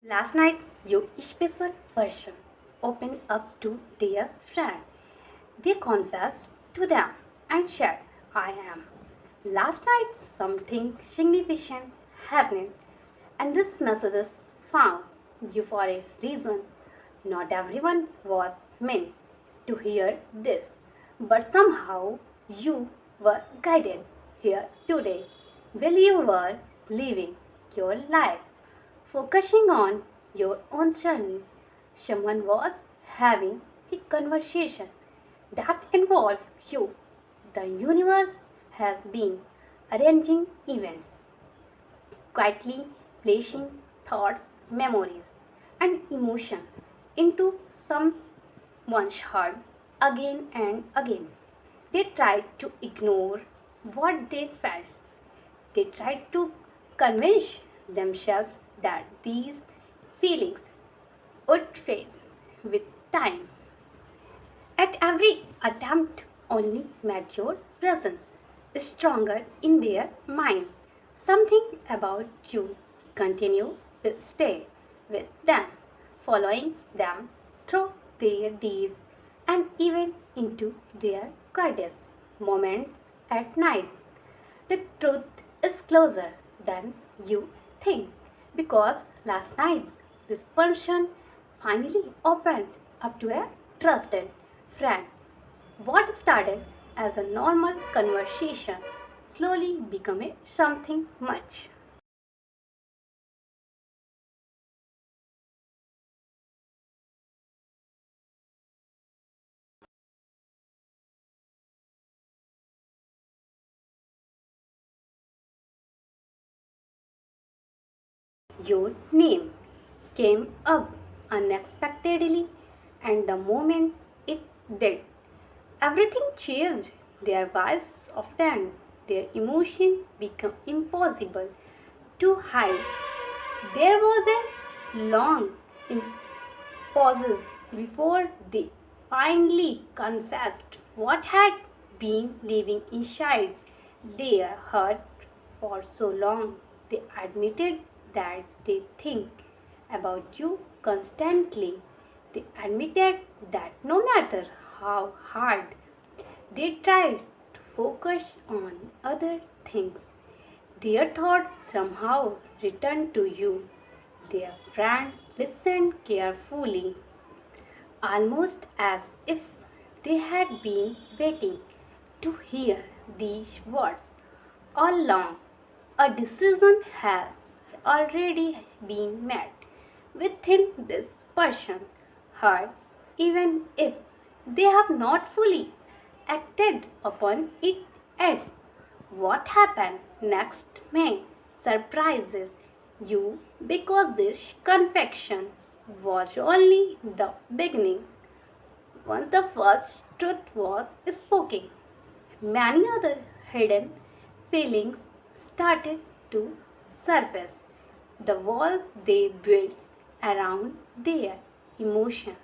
Last night, your special person opened up to their friend. They confessed to them and said, I am. Last night, something significant happened, and this message is found you for a reason. Not everyone was meant to hear this, but somehow you were guided here today while you were living your life. Focusing on your own journey, someone was having a conversation that involved you. The universe has been arranging events, quietly placing thoughts, memories, and emotion into someone's heart again and again. They tried to ignore what they felt. They tried to convince themselves that these feelings would fade with time. At every attempt only made your presence stronger in their mind. Something about you continue to stay with them, following them through their days and even into their quietest moments at night. The truth is closer than you think because last night this person finally opened up to a trusted friend. What started as a normal conversation slowly became something much. Your name came up unexpectedly, and the moment it did, everything changed. Their voice softened, their emotion became impossible to hide. There was a long pauses before they finally confessed what had been living inside their heart for so long. They admitted that they think about you constantly. They admitted that no matter how hard they tried to focus on other things, their thoughts somehow returned to you. Their friend listened carefully, almost as if they had been waiting to hear these words all along. A decision has already been made within this person heart, even if they have not fully acted upon it yet. What happened next may surprises you because this confession was only the beginning. Once the first truth was spoken, many other hidden feelings started to surface. The walls they built around their emotion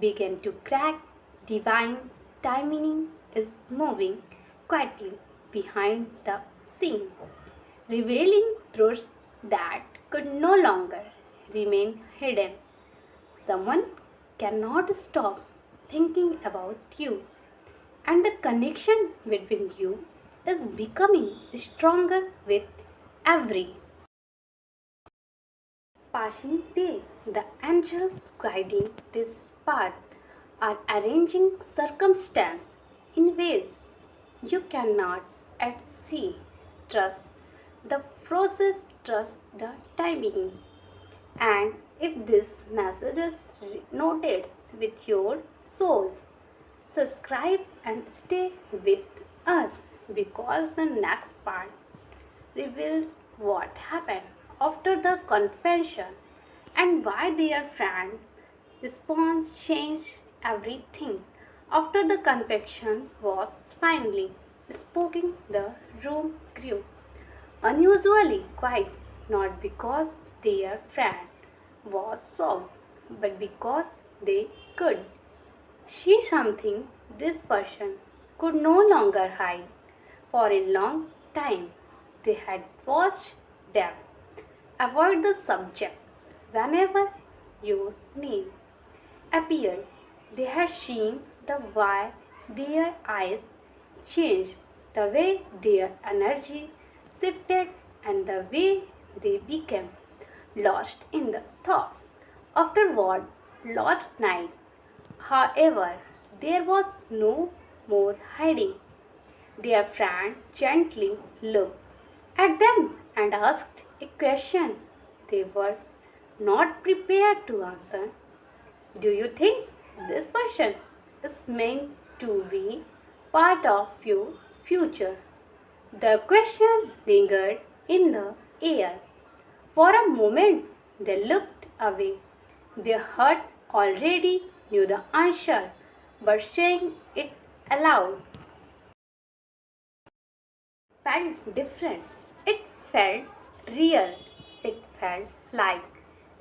began to crack. Divine timing is moving quietly behind the scene, revealing truths that could no longer remain hidden. Someone cannot stop thinking about you, and the connection between you is becoming stronger with every passing day. The angels guiding this path are arranging circumstance in ways you cannot at see. Trust the process, trust the timing. And if this message is noted with your soul, subscribe and stay with us because the next part reveals what happened after the confession and why their friend response changed everything. After the confession was finally spoken, the room grew unusually quiet, not because their friend was soft, but because they could see something this person could no longer hide. For a long time, they had watched them avoid the subject, whenever your name appeared. They had seen the way their eyes changed, the way their energy shifted, and the way they became lost in the thought. Afterward, last night, however, there was no more hiding. Their friend gently looked at them and asked a question they were not prepared to answer. Do you think this person is meant to be part of your future? The question lingered in the air. For a moment, they looked away. Their heart already knew the answer, but saying it aloud felt different. It felt real. It felt like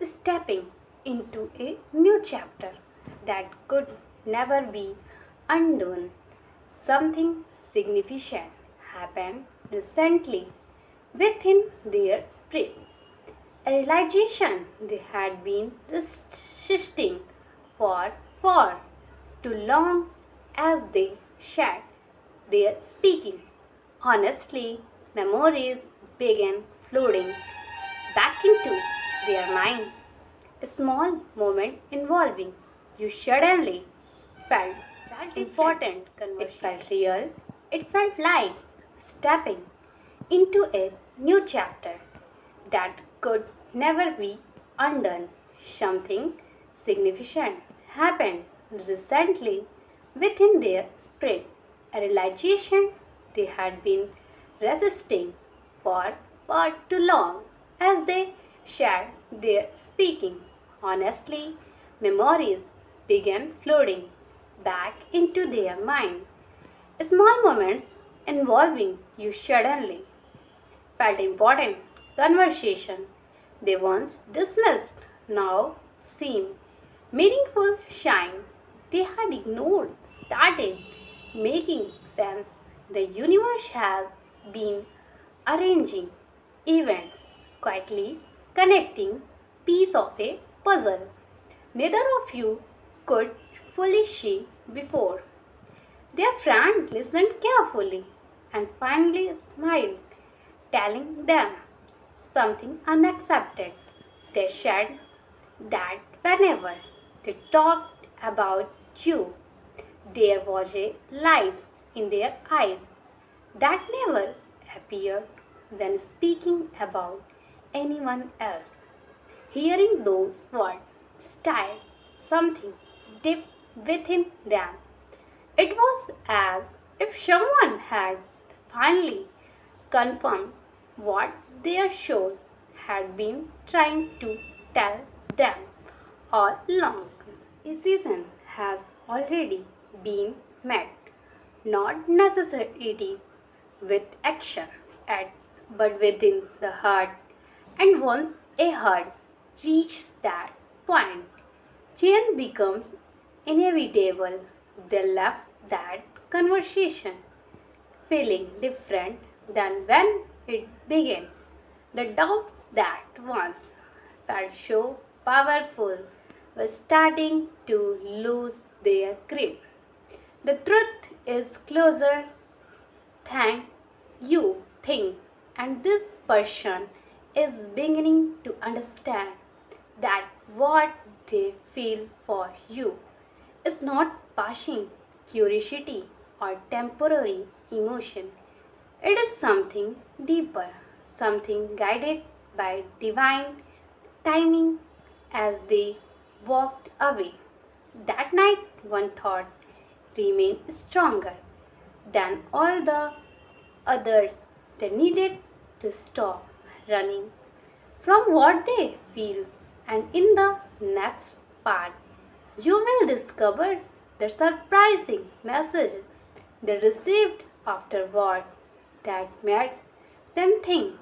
stepping into a new chapter that could never be undone. Something significant happened recently within their spirit. A realization they had been resisting for far too long as they shared their speaking. Honestly, memories began flooding back into their mind. A small moment involving you suddenly felt important conversation. It felt real. It felt like stepping into a new chapter that could never be undone. Something significant happened recently within their spirit, a realization they had been resisting for far too long as they shared their speaking. Honestly, memories began flooding back into their mind. Small moments involving you suddenly felt important. Conversation they once dismissed now seemed meaningful. Shine they had ignored started making sense. The universe has been arranging events quietly, connecting piece of a puzzle neither of you could fully see before. Their friend listened carefully and finally smiled, telling them something unaccepted. They said that whenever they talked about you, there was a light in their eyes that never appeared when speaking about anyone else. Hearing those words stirred something deep within them. It was as if someone had finally confirmed what their soul had been trying to tell them all along. Decision has already been met, not necessarily with action at but within the heart. And once a heart reaches that point, change becomes inevitable. They left that conversation feeling different than when it began. The doubts that once felt so powerful were starting to lose their grip. The truth is closer than you think, and this person is beginning to understand that what they feel for you is not passing curiosity or temporary emotion. It is something deeper, something guided by divine timing. As they walked away that night, one thought remained stronger than all the others. They needed to stop running from what they feel, and in the next part, you will discover the surprising message they received afterward that made them think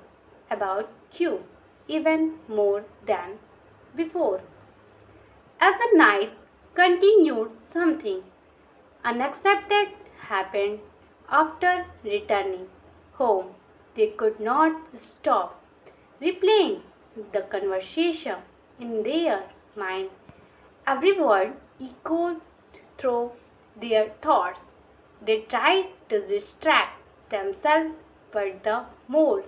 about you even more than before. As the night continued, something unaccepted happened after returning home. They could not stop replaying the conversation in their mind. Every word echoed through their thoughts. They tried to distract themselves, but the more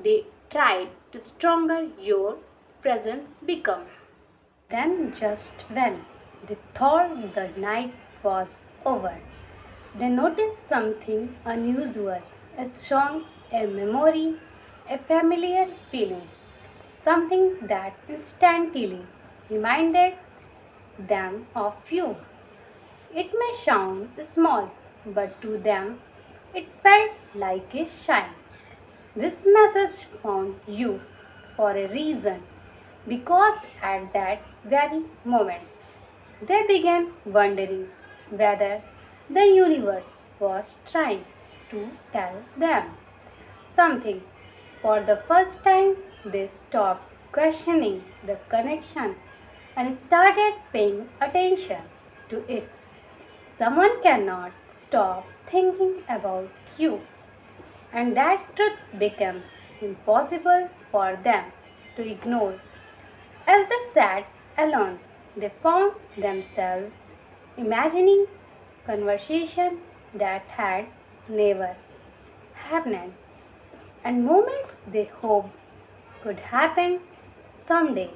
they tried, the stronger your presence became. Then, just when they thought the night was over, they noticed something unusual, a song, a memory, a familiar feeling, something that instantly reminded them of you. It may sound small, but to them it felt like a shine. This message found you for a reason because at that very moment they began wondering whether the universe was trying to tell them something. For the first time, they stopped questioning the connection and started paying attention to it. Someone cannot stop thinking about you, and that truth became impossible for them to ignore. As they sat alone, they found themselves imagining conversation that had never happened and moments they hoped could happen someday.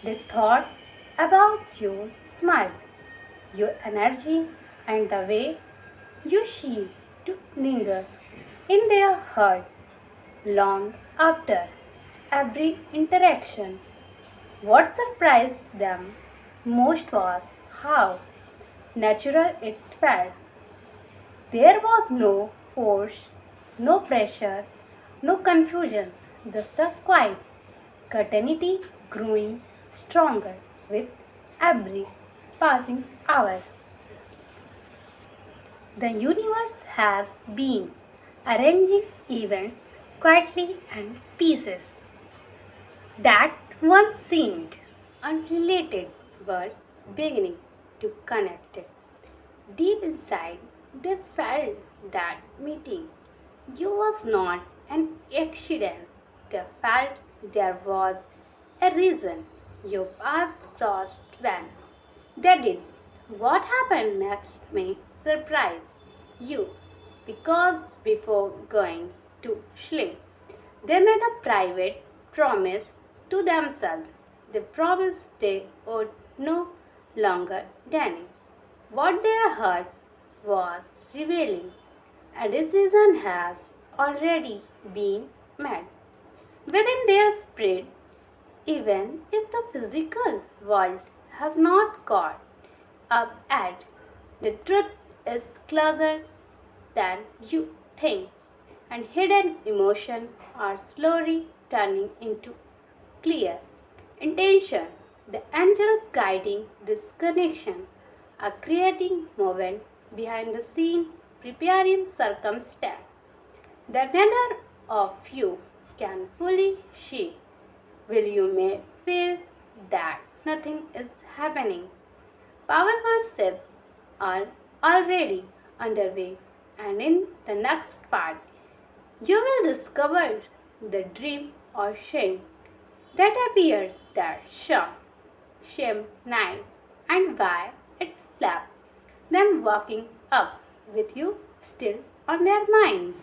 They thought about your smile, your energy, and the way you seemed to linger in their heart long after every interaction. What surprised them most was how natural it felt. There was no force, no pressure, no confusion, just a quiet certainty growing stronger with every passing hour. The universe has been arranging events quietly and pieces that once seemed unrelated were beginning to connect. Deep inside, they felt that meeting you was not an accident. They felt there was a reason your paths crossed when they did. What happened next may surprise you because before going to sleep, they made a private promise to themselves. They promised they would no longer deny what their heart was revealing. A decision has already been made within their spirit, even if the physical world has not caught up yet. The truth is closer than you think, and hidden emotions are slowly turning into clear intention. The angels guiding this connection are creating movement behind the scene, preparing circumstance that neither of you can fully see. Will you may feel that nothing is happening. Powerful shifts are already underway, and in the next part, you will discover the dream or shame that appeared that same night and why it left them walking up with you still on their mind.